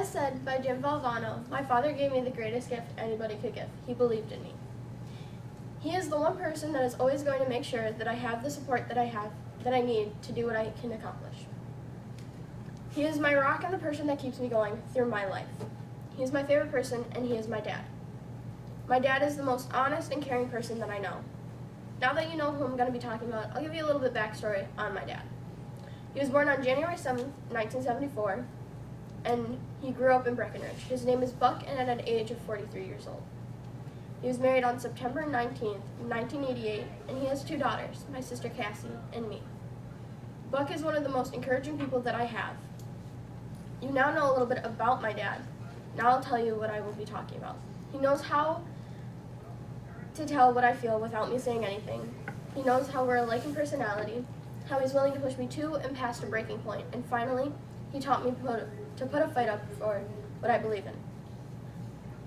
As said by Jim Valvano, my father gave me the greatest gift anybody could give. He believed in me. He is the one person that is always going to make sure that I have the support that I need to do what I can accomplish. He is my rock and the person that keeps me going through my life. He is my favorite person, and he is my dad. My dad is the most honest and caring person that I know. Now that you know who I'm going to be talking about, I'll give you a little bit backstory on my dad. He was born on January 7th, 1974, and he grew up in Breckenridge. His name is Buck, and at an age of 43 years old. He was married on September 19th, 1988, and he has 2 daughters, my sister Cassie and me. Buck is one of the most encouraging people that I have. You now know a little bit about my dad. Now I'll tell you what I will be talking about. He knows how to tell what I feel without me saying anything. He knows how we're alike in personality, how he's willing to push me to and past a breaking point, and finally, he taught me to put a fight up for what I believe in.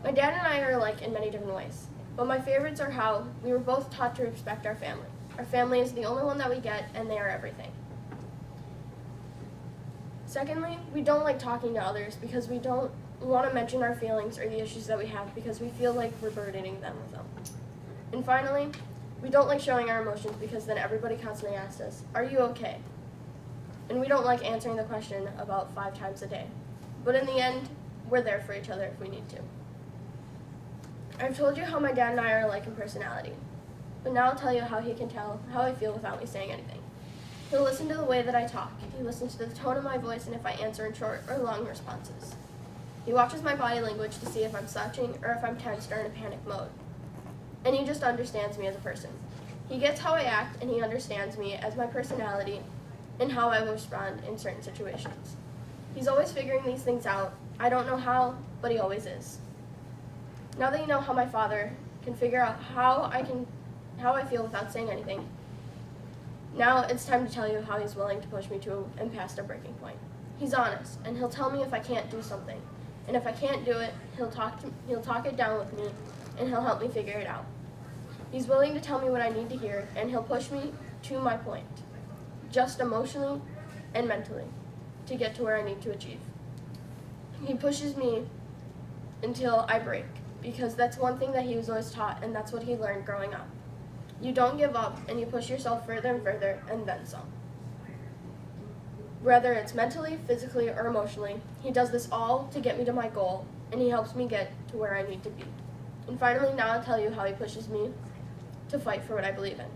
My dad and I are alike in many different ways, but my favorites are how we were both taught to respect our family. Our family is the only one that we get, and they are everything. Secondly, we don't like talking to others because we don't want to mention our feelings or the issues that we have because we feel like we're burdening them with them. And finally, we don't like showing our emotions because then everybody constantly asks us, "Are you okay?" And we don't like answering the question about 5 times a day. But in the end, we're there for each other if we need to. I've told you how my dad and I are alike in personality, but now I'll tell you how he can tell how I feel without me saying anything. He'll listen to the way that I talk. He listens to the tone of my voice and if I answer in short or long responses. He watches my body language to see if I'm slouching or if I'm tensed or in a panic mode. And he just understands me as a person. He gets how I act and he understands me as my personality and how I will respond in certain situations. He's always figuring these things out. I don't know how, but he always is. Now that you know how my father can figure out how I feel without saying anything, now it's time to tell you how he's willing to push me to and past a breaking point. He's honest, and he'll tell me if I can't do something. And if I can't do it, he'll talk it down with me, and he'll help me figure it out. He's willing to tell me what I need to hear, and he'll push me to my point, just emotionally and mentally, to get to where I need to achieve. He pushes me until I break, because that's one thing that he was always taught, and that's what he learned growing up. You don't give up, and you push yourself further and further, and then some. Whether it's mentally, physically, or emotionally, he does this all to get me to my goal, and he helps me get to where I need to be. And finally, now I'll tell you how he pushes me to fight for what I believe in.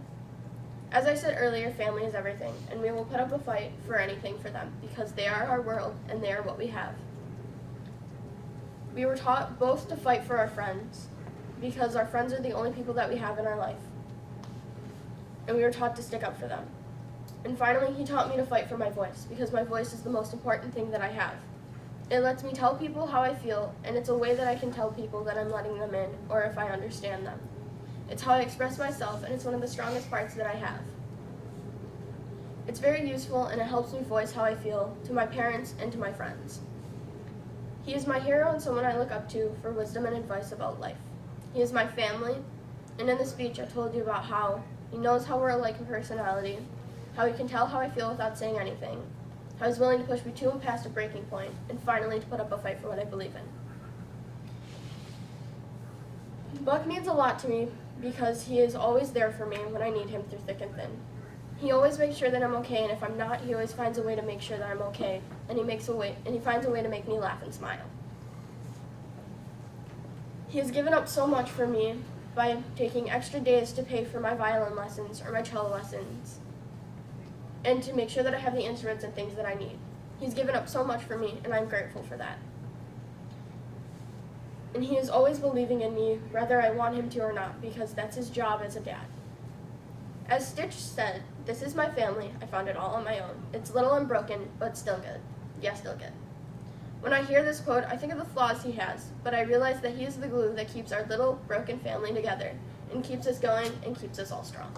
As I said earlier, family is everything, and we will put up a fight for anything for them, because they are our world, and they are what we have. We were taught both to fight for our friends, because our friends are the only people that we have in our life. And we were taught to stick up for them. And finally, he taught me to fight for my voice, because my voice is the most important thing that I have. It lets me tell people how I feel, and it's a way that I can tell people that I'm letting them in, or if I understand them. It's how I express myself, and it's one of the strongest parts that I have. It's very useful, and it helps me voice how I feel to my parents and to my friends. He is my hero and someone I look up to for wisdom and advice about life. He is my family, and in the speech I told you about how he knows how we're alike in personality, how he can tell how I feel without saying anything, how he's willing to push me to and past a breaking point, and finally to put up a fight for what I believe in. Buck means a lot to me because he is always there for me when I need him through thick and thin. He always makes sure that I'm okay, and if I'm not, he always finds a way to make sure that I'm okay, and he finds a way to make me laugh and smile. He has given up so much for me by taking extra days to pay for my violin lessons or my cello lessons, and to make sure that I have the instruments and things that I need. He's given up so much for me, and I'm grateful for that. And he is always believing in me, whether I want him to or not, because that's his job as a dad. As Stitch said, "This is my family. I found it all on my own. It's little and broken, but still good. Yeah, still good." When I hear this quote, I think of the flaws he has, but I realize that he is the glue that keeps our little, broken family together and keeps us going and keeps us all strong.